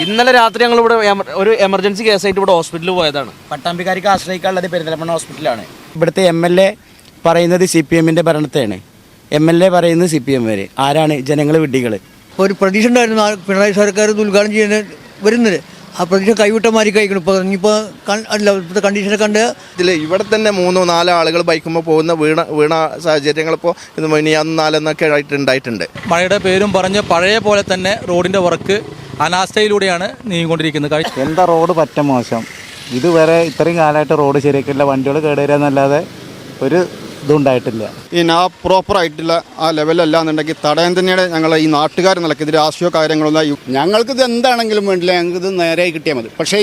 ഇന്നലെ രാത്രി ഞങ്ങൾ ഇവിടെ ഒരു എമർജൻസി കേസായിട്ട് ഇവിടെ ഹോസ്പിറ്റലിൽ പോയതാണ്. പട്ടാമ്പിക്കാർക്ക് ആശ്രയിക്കാനുള്ളത് പെരിന്തൽമണ്ണ ഹോസ്പിറ്റലാണ്. ഇവിടുത്തെ MLA പറയുന്നത് CPM-ന്റെ ഭരണത്തെയാണ്, MLA പറയുന്നത് CPM വരെ. ആരാണ് ജനങ്ങൾ വിഡ്ഢികൾ? ഒരു പ്രതീക്ഷ ഉണ്ടായിരുന്നു പിണറായി സർക്കാർ ഉദ്ഘാടനം ചെയ്യാൻ വരുന്നത്. ആ പ്രതീക്ഷ കൈവിട്ടമാരി കഴിക്കണം. ഇപ്പോൾ ഇനിയിപ്പോൾ അല്ല ഇപ്പോഴത്തെ കണ്ടീഷനെ കണ്ട് ഇവിടെ തന്നെ 3-4 ആളുകൾ ബൈക്കുമ്പോൾ പോകുന്ന വീണ സാഹചര്യങ്ങളിപ്പോൾ ഇന്ന് മിനിയാന്ന് 4 ഉണ്ടായിട്ടുണ്ട്. മഴയുടെ പേരും പറഞ്ഞ് പഴയ പോലെ തന്നെ റോഡിൻ്റെ വർക്ക് അനാസ്ഥയിലൂടെയാണ് നീങ്ങിക്കൊണ്ടിരിക്കുന്നത്. എന്താ റോഡ് പറ്റ മോശം. ഇതുവരെ ഇത്രയും കാലമായിട്ട് റോഡ് ശരിയാക്കില്ല, വണ്ടികൾ കേടുവരാന്നല്ലാതെ ഒരു ഇതുണ്ടായിട്ടില്ല. ഇനി ആ പ്രോപ്പറായിട്ടുള്ള ആ ലെവലല്ല എന്നുണ്ടെങ്കിൽ തടയാൻ തന്നെയാണ് ഞങ്ങൾ ഈ നാട്ടുകാർ നിലയ്ക്ക്. ഇത് രാഷ്ട്രീയ കാര്യങ്ങളൊന്നും ഞങ്ങൾക്കിത് എന്താണെങ്കിലും വേണ്ടില്ല, ഞങ്ങൾക്കിത് നേരെയായി കിട്ടിയാൽ മതി. പക്ഷേ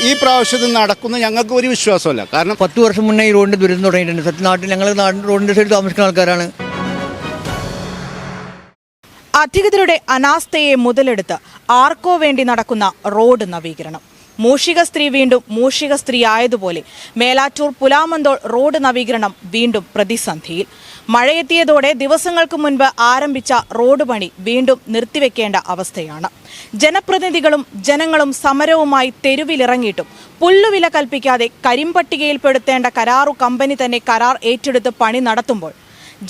ഈ പ്രാവശ്യത്തിൽ നടക്കുന്ന ഞങ്ങൾക്ക് ഒരു വിശ്വാസമല്ല. കാരണം 10 വർഷം മുന്നേ ഈ റോഡിൻ്റെ ദുരിതം തുടങ്ങിയിട്ടുണ്ട്. സത്യനാട്ടിൽ ഞങ്ങൾ റോഡിൻ്റെ സൈഡിൽ താമസിക്കുന്ന ആൾക്കാരാണ്. അധികൃതരുടെ അനാസ്ഥയെ മുതലെടുത്ത് ആർക്കോ വേണ്ടി നടക്കുന്ന റോഡ് നവീകരണം. മൂഷിക സ്ത്രീ വീണ്ടും മൂഷിക സ്ത്രീ ആയതുപോലെ മേലാറ്റൂർ പുലാമന്തോൾ റോഡ് നവീകരണം വീണ്ടും പ്രതിസന്ധിയിൽ. മഴയെത്തിയതോടെ ദിവസങ്ങൾക്ക് മുൻപ് ആരംഭിച്ച റോഡ് പണി വീണ്ടും നിർത്തിവെക്കേണ്ട അവസ്ഥയാണ്. ജനപ്രതിനിധികളും ജനങ്ങളും സമരവുമായി തെരുവിലിറങ്ങിയിട്ടും പുല്ലുവില കൽപ്പിക്കാതെ കരിമ്പട്ടികയിൽപ്പെടുത്തേണ്ട കരാറു കമ്പനി തന്നെ കരാർ ഏറ്റെടുത്ത് പണി നടത്തുമ്പോൾ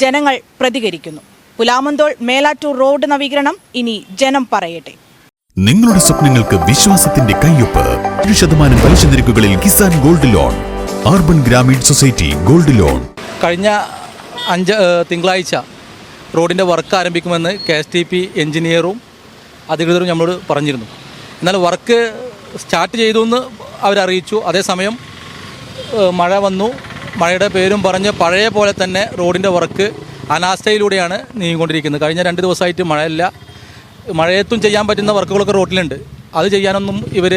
ജനങ്ങൾ പ്രതികരിക്കുന്നു. പുലാമന്തോൾ മേലാറ്റൂർ റോഡ് നവീകരണം ഇനി ജനം പറയട്ടെ. നിങ്ങളുടെ സ്വപ്നങ്ങൾക്ക് വിശ്വാസത്തിന്റെ കയ്യൊപ്പ്. 100% പലിശ നിരക്കുകളിൽ Kisan gold loan, urban Grameen society gold loan. കഴിഞ്ഞ 5 തിങ്കളാഴ്ച റോഡിൻ്റെ വർക്ക് ആരംഭിക്കുമെന്ന് KSTP എഞ്ചിനീയറും അധികൃതരും നമ്മളോട് പറഞ്ഞിരുന്നു. എന്നാൽ വർക്ക് സ്റ്റാർട്ട് ചെയ്തു എന്ന് അവരറിയിച്ചു. അതേസമയം മഴ വന്നു. മഴയുടെ പേരും പറഞ്ഞ് പഴയ പോലെ തന്നെ റോഡിൻ്റെ വർക്ക് അനാസ്ഥയിലൂടെയാണ് നീങ്ങിക്കൊണ്ടിരിക്കുന്നത്. കഴിഞ്ഞ 2 ദിവസമായിട്ട് മഴയില്ല. മഴയത്തും ചെയ്യാൻ പറ്റുന്ന വർക്കുകളൊക്കെ റോഡിലുണ്ട്. അത് ചെയ്യാനൊന്നും ഇവർ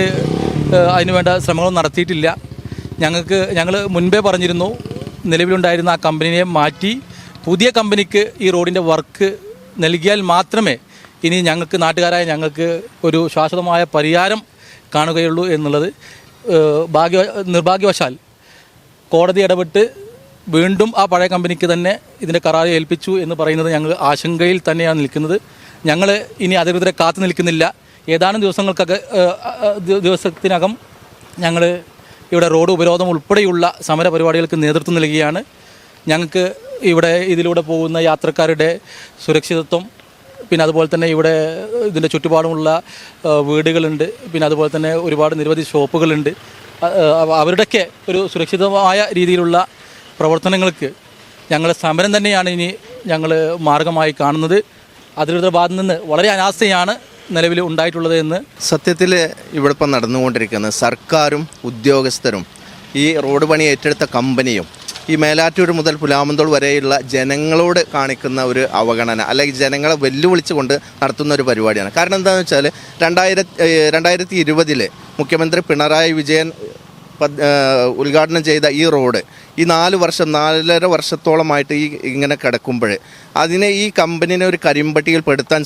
അതിനുവേണ്ട ശ്രമങ്ങളൊന്നും നടത്തിയിട്ടില്ല. ഞങ്ങൾ മുൻപേ പറഞ്ഞിരുന്നു, നിലവിലുണ്ടായിരുന്ന ആ കമ്പനിയെ മാറ്റി പുതിയ കമ്പനിക്ക് ഈ റോഡിൻ്റെ വർക്ക് നൽകിയാൽ മാത്രമേ ഇനി ഞങ്ങൾക്ക് നാട്ടുകാരായ ഞങ്ങൾക്ക് ഒരു ശാശ്വതമായ പരിഹാരം കാണുകയുള്ളൂ എന്നുള്ളത്. നിർഭാഗ്യവശാൽ കോടതി ഇടപെട്ട് വീണ്ടും ആ പഴയ കമ്പനിക്ക് തന്നെ ഇതിൻ്റെ കരാർ ഏൽപ്പിച്ചു എന്ന് പറയുന്നത് ഞങ്ങൾ ആശങ്കയിൽ തന്നെയാണ് നിൽക്കുന്നത്. ഞങ്ങൾ ഇനി അധികൃതരെ കാത്തു നിൽക്കുന്നില്ല. ഏതാനും ദിവസത്തിനകം ഞങ്ങൾ ഇവിടെ റോഡ് ഉപരോധം ഉൾപ്പെടെയുള്ള സമര പരിപാടികൾക്ക് നേതൃത്വം നൽകുകയാണ്. ഞങ്ങൾക്ക് ഇതിലൂടെ പോകുന്ന യാത്രക്കാരുടെ സുരക്ഷിതത്വം, പിന്നെ അതുപോലെ തന്നെ ഇവിടെ ഇതിൻ്റെ ചുറ്റുപാടുമുള്ള വീടുകളുണ്ട്, പിന്നെ അതുപോലെ തന്നെ നിരവധി ഷോപ്പുകളുണ്ട്. അവരുടെയൊക്കെ ഒരു സുരക്ഷിതമായ രീതിയിലുള്ള പ്രവർത്തനങ്ങൾക്ക് ഞങ്ങൾ സമരം തന്നെയാണ് ഇനി ഞങ്ങൾ മാർഗമായി കാണുന്നത്. അധികൃതരുടെ ഭാഗത്തു നിന്ന് വളരെ അനാസ്ഥയാണ് നിലവിൽ ഉണ്ടായിട്ടുള്ളത് എന്ന്. സത്യത്തിൽ ഇവിടെ ഇപ്പം നടന്നുകൊണ്ടിരിക്കുന്നത് സർക്കാരും ഉദ്യോഗസ്ഥരും ഈ റോഡ് പണി ഏറ്റെടുത്ത കമ്പനിയും ഈ മേലാറ്റൂർ മുതൽ പുലാമന്തോൾ വരെയുള്ള ജനങ്ങളോട് കാണിക്കുന്ന ഒരു അവഗണന, അല്ലെങ്കിൽ ജനങ്ങളെ വെല്ലുവിളിച്ചുകൊണ്ട് നടത്തുന്ന ഒരു പരിപാടിയാണ്. കാരണം എന്താണെന്ന് വെച്ചാൽ 2020 മുഖ്യമന്ത്രി പിണറായി വിജയൻ ഉദ്ഘാടനം ചെയ്ത ഈ റോഡ് ഈ 4.5 വർഷത്തോളമായിട്ട് ഇങ്ങനെ കിടക്കുമ്പോൾ അതിനെ ഈ കമ്പനിനെ ഒരു കരിമ്പട്ടിയിൽ പെടുത്താൻ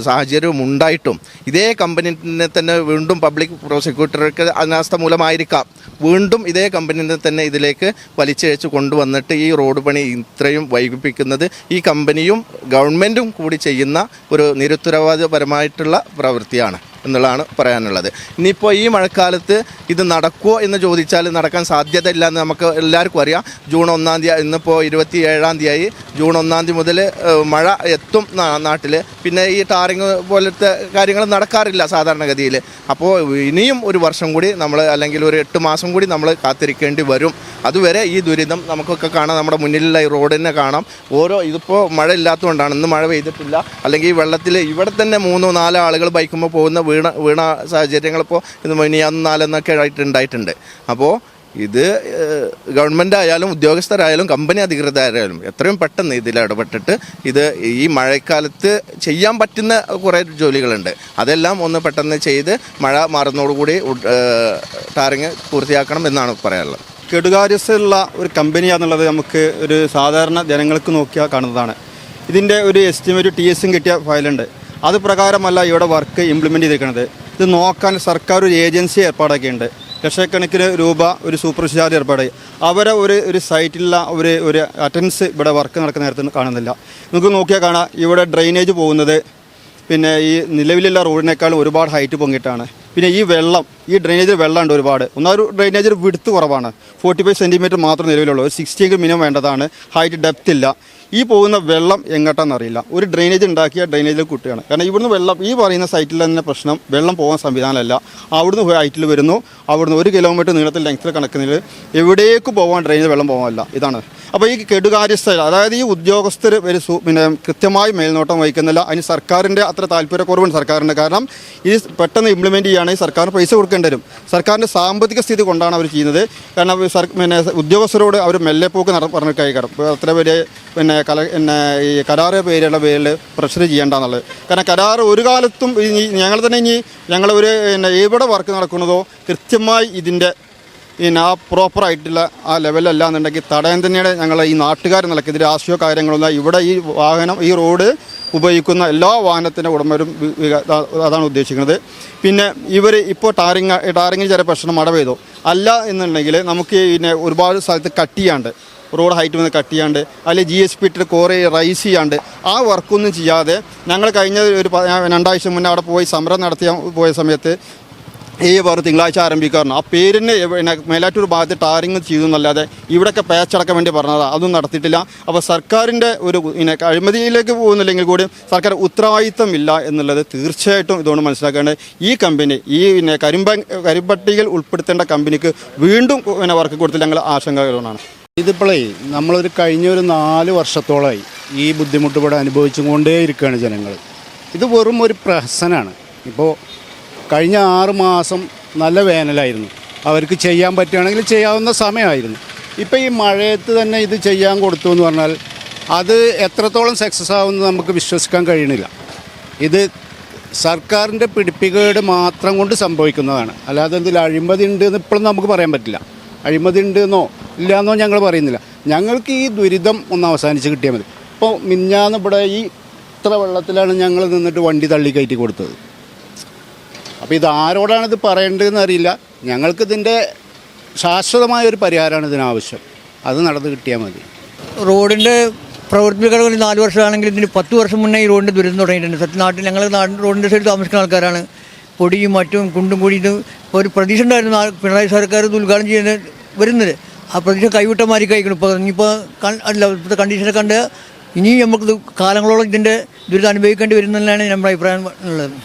സാഹചര്യം ഉണ്ടായിട്ടും ഇതേ കമ്പനിനെ തന്നെ വീണ്ടും പബ്ലിക് പ്രോസിക്യൂട്ടർക്ക് അനാസ്ഥ മൂലമായിരിക്കാം വീണ്ടും ഇതേ കമ്പനിനെ തന്നെ ഇതിലേക്ക് വലിച്ചിഴച്ച് കൊണ്ടുവന്നിട്ട് ഈ റോഡ് പണി ഇത്രയും വൈകിപ്പിക്കുന്നത് ഈ കമ്പനിയും ഗവൺമെൻറ്റും കൂടി ചെയ്യുന്ന ഒരു നിരുത്തരവാദപരമായിട്ടുള്ള പ്രവൃത്തിയാണ് എന്നുള്ളതാണ് പറയാനുള്ളത്. ഇനിയിപ്പോൾ ഈ മഴക്കാലത്ത് ഇത് നടക്കുമോ എന്ന് ചോദിച്ചാൽ നടക്കാൻ സാധ്യതയില്ല എന്ന് നമുക്ക് എല്ലാവർക്കും അറിയാം. ജൂൺ 1-ാം തീയതി, ഇന്നിപ്പോൾ 27-ാം തീയതി, ജൂൺ 1-ാം തീയതി മുതൽ മഴ എത്തും നാട്ടിൽ. പിന്നെ ഈ ടാറിങ് പോലത്തെ കാര്യങ്ങൾ നടക്കാറില്ല സാധാരണഗതിയിൽ. അപ്പോൾ ഇനിയും ഒരു വർഷം കൂടി നമ്മൾ, അല്ലെങ്കിൽ ഒരു 8 മാസം കൂടി നമ്മൾ കാത്തിരിക്കേണ്ടി വരും. അതുവരെ ഈ ദുരിതം നമുക്കൊക്കെ കാണാം. നമ്മുടെ മുന്നിലുള്ള ഈ റോഡിനെ കാണാം. ഇതിപ്പോൾ മഴ ഇല്ലാത്തതുകൊണ്ടാണ്, ഇന്ന് മഴ പെയ്തിട്ടില്ല. അല്ലെങ്കിൽ വെള്ളത്തിൽ ഇവിടെ തന്നെ 3-4 ആളുകൾ ബൈക്കുമ്പോൾ പോകുന്ന വീണ സാഹചര്യങ്ങളിപ്പോൾ ഇന്ന് മിനിയാന്ന് 4 ഉണ്ടായിട്ടുണ്ട്. അപ്പോൾ ഇത് ഗവൺമെൻറ് ആയാലും ഉദ്യോഗസ്ഥരായാലും കമ്പനി അധികൃതരായാലും എത്രയും പെട്ടെന്ന് ഇതിൽ ഇടപെട്ടിട്ട് ഇത് ഈ മഴക്കാലത്ത് ചെയ്യാൻ പറ്റുന്ന കുറേ ജോലികളുണ്ട്, അതെല്ലാം ഒന്ന് പെട്ടെന്ന് ചെയ്ത് മഴ മാറുന്നതോടുകൂടി ടാറിങ് പൂർത്തിയാക്കണം എന്നാണ് പറയാനുള്ളത്. കെടുകാര്യസ്ഥയുള്ള ഒരു കമ്പനിയാണെന്നുള്ളത് നമുക്ക് ഒരു സാധാരണ ജനങ്ങൾക്ക് നോക്കിയാൽ കാണുന്നതാണ്. ഇതിൻ്റെ ഒരു എസ്റ്റിമേറ്റ് TSM കിട്ടിയ ഫയലുണ്ട്. അത് പ്രകാരമല്ല ഇവിടെ വർക്ക് ഇംപ്ലിമെൻ്റ് ചെയ്തിരിക്കുന്നത്. ഇത് നോക്കാൻ സർക്കാർ ഒരു ഏജൻസി ഏർപ്പാടാക്കിയിട്ടുണ്ട്. ലക്ഷക്കണക്കിന് രൂപ ഒരു സൂപ്പർവൈസർ ഏർപ്പാടായി. അവരെ ഒരു സൈറ്റിലുള്ള ഒരു അറ്റൻഡൻസ് ഇവിടെ വർക്ക് നടക്കുന്ന നേരത്ത് കാണുന്നില്ല. നമുക്ക് നോക്കിയാൽ കാണാം, ഇവിടെ ഡ്രെയിനേജ് പോകുന്നത് പിന്നെ ഈ നിലവിലുള്ള റോഡിനേക്കാളും ഒരുപാട് ഹൈറ്റ് പൊങ്ങിയിട്ടാണ്. പിന്നെ ഈ വെള്ളം, ഈ ഡ്രെയിനേജിൽ വെള്ളമുണ്ട് ഒരുപാട്. ഒന്നൊരു ഡ്രെയിനേജിൽ വിടുത്ത് കുറവാണ്, 45 സെൻറ്റിമീറ്റർ മാത്രം നിലവിലുള്ളൂ. ഒരു 60 മിനിമം വേണ്ടതാണ്. ഹൈറ്റ് ഡെപ്ത് ഇല്ല. ഈ പോകുന്ന വെള്ളം എങ്ങോട്ടാണെന്നറിയില്ല. ഒരു ഡ്രെയിനേജ് ഉണ്ടാക്കിയ ഡ്രെയിനേജിൽ കുട്ടിയാണ്. കാരണം ഇവിടുന്ന് വെള്ളം, ഈ പറയുന്ന സൈറ്റിൽ തന്നെ പ്രശ്നം, വെള്ളം പോകാൻ സംവിധാനമല്ല. അവിടുന്ന് ഹൈറ്റിൽ വരുന്നു, അവിടുന്ന് 1 കിലോമീറ്റർ നീളത്തിൽ ലെങ്ത്തിൽ കണക്കുന്നതിൽ എവിടേക്ക് പോകാൻ ഡ്രെയിനേജ് വെള്ളം പോകാനില്ല. ഇതാണ്. അപ്പോൾ ഈ കെടുകാര്യസ്ഥ, അതായത് ഈ ഉദ്യോഗസ്ഥർ പിന്നെ കൃത്യമായി മേൽനോട്ടം വഹിക്കുന്നില്ല. അതിന് സർക്കാരിൻ്റെ അത്ര താല്പര്യക്കുറവുണ്ട് സർക്കാരിൻ്റെ. കാരണം ഇത് പെട്ടെന്ന് ഇംപ്ലിമെൻറ്റ് ചെയ്യുകയാണെങ്കിൽ സർക്കാരിന് പൈസ കൊടുക്കേണ്ടി വരും. സർക്കാരിൻ്റെ സാമ്പത്തിക സ്ഥിതി കൊണ്ടാണ് അവർ ചെയ്യുന്നത്. കാരണം പിന്നെ ഉദ്യോഗസ്ഥരോട് അവർ മെല്ലെപ്പോക്ക് പറഞ്ഞിട്ട് കൈകടം അത്ര പേര് പിന്നെ ഈ കരാറ് പേരുള്ള പേരിൽ പ്രഷർ ചെയ്യേണ്ടെന്നുള്ളത്. കാരണം കരാർ ഒരു കാലത്തും ഞങ്ങൾ തന്നെ ഞങ്ങളൊരു എവിടെ വർക്ക് നടക്കുന്നതോ കൃത്യമായി ഇതിൻ്റെ ആ പ്രോപ്പറായിട്ടുള്ള ആ ലെവലല്ല എന്നുണ്ടെങ്കിൽ തടയാൻ തന്നെയാണ് ഞങ്ങൾ ഈ നാട്ടുകാർ നിലയ്ക്ക്. ഇത് രാഷ്ട്രീയ കാര്യങ്ങളൊന്നും ഇവിടെ ഈ വാഹനം, ഈ റോഡ് ഉപയോഗിക്കുന്ന എല്ലാ വാഹനത്തിൻ്റെ ഉടമരും അതാണ് ഉദ്ദേശിക്കുന്നത്. പിന്നെ ഇവർ ഇപ്പോൾ ടാറിങ്ങിൽ ചില പ്രശ്നം മഴ പെയ്തു അല്ല എന്നുണ്ടെങ്കിൽ നമുക്ക് പിന്നെ ഒരുപാട് സ്ഥലത്ത് കട്ട് ചെയ്യാണ്ട്, റോഡ് ഹൈറ്റ് വന്ന് കട്ട് ചെയ്യാണ്ട്, അല്ലെങ്കിൽ GSP ഇട്ടിട്ട് കുറേ റൈസ് ചെയ്യാണ്ട്, ആ വർക്കൊന്നും ചെയ്യാതെ ഞങ്ങൾ കഴിഞ്ഞ ഒരു 2 ആഴ്ച മുന്നേ അവിടെ പോയി സമരം പോയ സമയത്ത് ഈ വേറെ തിങ്കളാഴ്ച ആരംഭിക്കാറുണ്ട്. ആ പേരിന് പിന്നെ മേലാറ്റൂർ ഭാഗത്ത് ടാറിങ് ചെയ്തു എന്നല്ലാതെ ഇവിടെയൊക്കെ പാച്ചടക്കാൻ വേണ്ടി പറഞ്ഞതാണ്. അതൊന്നും നടത്തിയിട്ടില്ല. അപ്പോൾ സർക്കാരിൻ്റെ ഒരു പിന്നെ അഴിമതിയിലേക്ക് പോകുന്നില്ലെങ്കിൽ കൂടി സർക്കാർ ഉത്തരവാദിത്തമില്ല എന്നുള്ളത് തീർച്ചയായിട്ടും ഇതുകൊണ്ട് മനസ്സിലാക്കേണ്ടത്. ഈ കമ്പനി, ഈ പിന്നെ കരിമ്പട്ടികയിൽ ഉൾപ്പെടുത്തേണ്ട കമ്പനിക്ക് വീണ്ടും പിന്നെ വർക്ക് കൊടുത്തില്ല, ഞങ്ങൾ ആശങ്കകളാണ്. ഇതിപ്പോഴേ നമ്മളൊരു കഴിഞ്ഞൊരു 4 വർഷത്തോളമായി ഈ ബുദ്ധിമുട്ട് ഇവിടെ അനുഭവിച്ചുകൊണ്ടേ ഇരിക്കുകയാണ് ജനങ്ങൾ. ഇത് വെറും ഒരു പ്രഹസനാണ്. ഇപ്പോൾ കഴിഞ്ഞ 6 മാസം നല്ല വേനലായിരുന്നു. അവർക്ക് ചെയ്യാൻ പറ്റുകയാണെങ്കിൽ ചെയ്യാവുന്ന സമയമായിരുന്നു. ഇപ്പോൾ ഈ മഴയത്ത് തന്നെ ഇത് ചെയ്യാൻ കൊടുത്തു എന്ന് പറഞ്ഞാൽ അത് എത്രത്തോളം സക്സസ് ആവുമെന്ന് നമുക്ക് വിശ്വസിക്കാൻ കഴിയണില്ല. ഇത് സർക്കാരിൻ്റെ പിടിപ്പിക്കേട് മാത്രം കൊണ്ട് സംഭവിക്കുന്നതാണ്. അല്ലാതെ എന്തെങ്കിലും അഴിമതി ഉണ്ട് എന്ന് ഇപ്പോഴും നമുക്ക് പറയാൻ പറ്റില്ല. അഴിമതി ഉണ്ടെന്നോ ഇല്ലയെന്നോ ഞങ്ങൾ പറയുന്നില്ല. ഞങ്ങൾക്ക് ഈ ദുരിതം ഒന്ന് അവസാനിച്ച് കിട്ടിയാൽ മതി. ഇപ്പോൾ മിഞ്ഞാന്ന് ഇവിടെ ഈ ഇത്ര വെള്ളത്തിലാണ് ഞങ്ങൾ നിന്നിട്ട് വണ്ടി തള്ളി കയറ്റി കൊടുത്തത്. അപ്പോൾ ഇത് ആരോടാണിത് പറയേണ്ടതെന്ന് അറിയില്ല. ഞങ്ങൾക്കിതിൻ്റെ ശാശ്വതമായൊരു പരിഹാരമാണ് ഇതിനാവശ്യം. അത് നടന്ന് കിട്ടിയാൽ മതി. റോഡിൻ്റെ പ്രവൃത്തികൾ 4 വർഷമാണെങ്കിൽ ഇതിന് 10 വർഷം മുന്നേ ഈ റോഡിൻ്റെ ദുരിതം തുടങ്ങിയിട്ടുണ്ട്. സത്യനാട്ടിൽ ഞങ്ങൾ റോഡിൻ്റെ സൈഡ് താമസിക്കുന്ന ആൾക്കാരാണ്. പൊടിയും മറ്റും കുണ്ടും കൂടിയിട്ട് ഒരു പ്രതീക്ഷ ഉണ്ടായിരുന്നു പിണറായി സർക്കാർ ഇത് ഉദ്ഘാടനം ചെയ്യുന്നത് വരുന്നത്. ആ പ്രതീക്ഷ കൈവിട്ട മാതിരി കഴിക്കണം. ഇനിയിപ്പോൾ അല്ല, ഇപ്പോഴത്തെ കണ്ടീഷനെ കണ്ട് ഇനിയും നമുക്ക് കാലങ്ങളോളം ഇതിൻ്റെ ദുരിതം അനുഭവിക്കേണ്ടി വരുന്നതിനാണ് നമ്മുടെ അഭിപ്രായം ഉള്ളത്.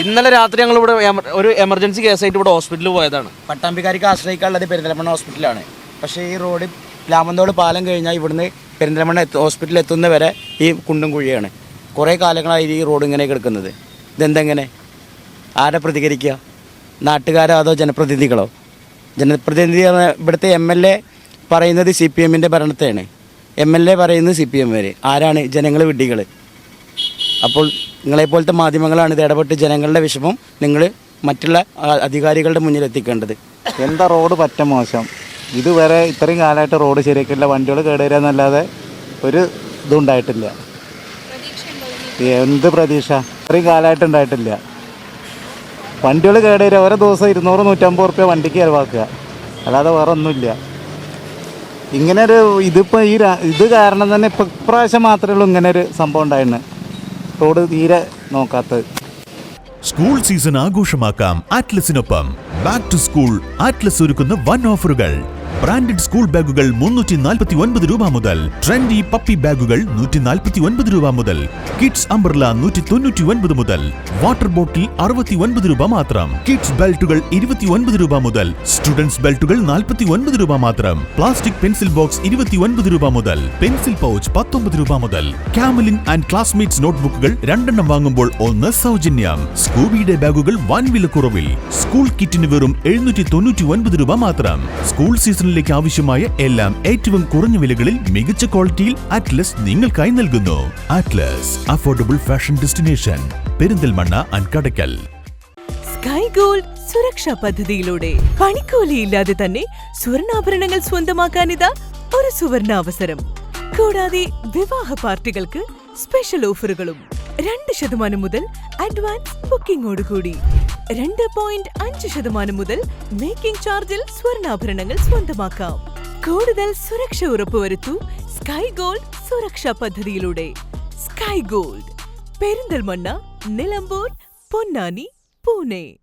ഇന്നലെ രാത്രി ഞങ്ങൾ ഇവിടെ ഒരു എമർജൻസി കേസായിട്ട് ഇവിടെ ഹോസ്പിറ്റലിൽ പോയതാണ്. പട്ടാമ്പിക്കാർക്ക് ആശ്രയിക്കാനുള്ളത് പെരിന്തൽമണ്ണ ഹോസ്പിറ്റലാണ്. പക്ഷേ ഈ റോഡ് പ്ലാമന്തോട് പാലം കഴിഞ്ഞാൽ ഇവിടുന്ന് പെരിന്തൽമണ്ണ ഹോസ്പിറ്റലിൽ എത്തുന്നവരെ ഈ കുണ്ടും കുഴിയാണ്. കുറേ കാലങ്ങളായി ഈ റോഡ് ഇങ്ങനെ കിടക്കുന്നത്. ഇതെന്തെങ്ങനെ? ആരെ പ്രതികരിക്കുക? നാട്ടുകാരോ അതോ ജനപ്രതിനിധികളോ? ജനപ്രതിനിധി ഇവിടുത്തെ MLA പറയുന്നത് CPMൻ്റെ ഭരണത്തെയാണ്. MLA പറയുന്നത് CPM വരെ. ആരാണ് ജനങ്ങൾ വിഡ്ഢികൾ? അപ്പോൾ നിങ്ങളെപ്പോലത്തെ മാധ്യമങ്ങളാണ് ഇത് ഇടപെട്ട് ജനങ്ങളുടെ വിഷമം നിങ്ങൾ മറ്റുള്ള അധികാരികളുടെ മുന്നിൽ എത്തിക്കേണ്ടത്. എന്താ റോഡ് പറ്റ മോശം. ഇതുവരെ ഇത്രയും കാലമായിട്ട് റോഡ് ശരിയാക്കില്ല. വണ്ടികൾ കേടുവരിക എന്നല്ലാതെ ഒരു ഇതുണ്ടായിട്ടില്ല. എന്ത് പ്രതീക്ഷ? ഇത്രയും കാലമായിട്ട് ഉണ്ടായിട്ടില്ല. വണ്ടികൾ കേടുവരിക, ഓരോ ദിവസം 200-150 റുപ്യ വണ്ടിക്ക് ചിലവാക്കുക, അല്ലാതെ വേറെ ഒന്നുമില്ല. ഇങ്ങനെ ഒരു ഇതിപ്പോൾ ഇത് കാരണം തന്നെ ഇപ്രാവശ്യം മാത്രമേ ഉള്ളൂ ഇങ്ങനെ ഒരു സംഭവം ഉണ്ടായിരുന്നു. റോഡ് തീരെ നോക്കാത്തത്. സ്കൂൾ സീസൺ ആഘോഷമാക്കാം ആറ്റ്ലസിനൊപ്പം. ബാക്ക് ടു സ്കൂൾ ആറ്റ്ലസ് ഒരുക്കുന്ന വൻ ഓഫറുകൾ. ബ്രാൻഡഡ് സ്കൂൾ ബാഗുകൾ 349 രൂപ മുതൽ, ട്രെൻഡി പപ്പി ബാഗുകൾ 149 രൂപ മുതൽ, കിഡ്സ് അംബ്രല 199 മുതൽ, വാട്ടർ ബോട്ടിൽ 69 രൂപ മാത്രം, കിഡ്സ് ബെൽറ്റുകൾ 29 രൂപ മുതൽ, സ്റ്റുഡൻസ് ബെൽറ്റുകൾ 49 രൂപ മാത്രം, പ്ലാസ്റ്റിക് പെൻസിൽ ബോക്സ് 29 രൂപ മുതൽ, പെൻസിൽ പൗച്ച് 19 രൂപ മുതൽ, കാമലിൻ ആൻഡ് ക്ലാസ്മേറ്റ്സ് നോട്ട്ബുക്കുകൾ 2 എണ്ണം വാങ്ങുമ്പോൾ 1 സൗജന്യം, സ്കൂബിയുടെ ബാഗുകൾ വൻ വിലക്കുറവിൽ, സ്കൂൾ കിറ്റിന് വെറും 799 രൂപ മാത്രം. സ്കൂൾ സീസണിലേക്ക് ആവശ്യമായ എല്ലാം ഏറ്റവും കുറഞ്ഞ വിലകളിൽ മികച്ച ക്വാളിറ്റിയിൽ അറ്റ്ലസ് നിങ്ങൾക്കായി നൽകുന്നു. Atlas affordable fashion destination, Perinthalmanna and Kadakkal. Sky gold സുരക്ഷാ പദ്ധതിയിലൂടെ പണിക്കൂലിയില്ലാതെ തന്നെ സ്വർണ്ണാഭരണങ്ങൾ സ്വന്തമാക്കാനിതാ ഒരു സുവർണാവസരം. കൂടാതെ വിവാഹ പാർട്ടികൾക്ക് സ്പെഷ്യൽ ഓഫറുകളും 2% മുതൽ അഡ്വാൻസ് ബുക്കിംഗോടുകൂടി 2.5% മുതൽ മേക്കിംഗ് ചാർജിൽ സ്വർണ്ണാഭരണങ്ങൾ സ്വന്തമാക്കാം. കൂടുതൽ സുരക്ഷ ഉറപ്പുവരുത്തൂ സ്കൈ ഗോൾഡ് സുരക്ഷാ പദ്ധതിയിലൂടെ. Sky gold, Perinthalmanna, Nilambur, Ponnani, Pune.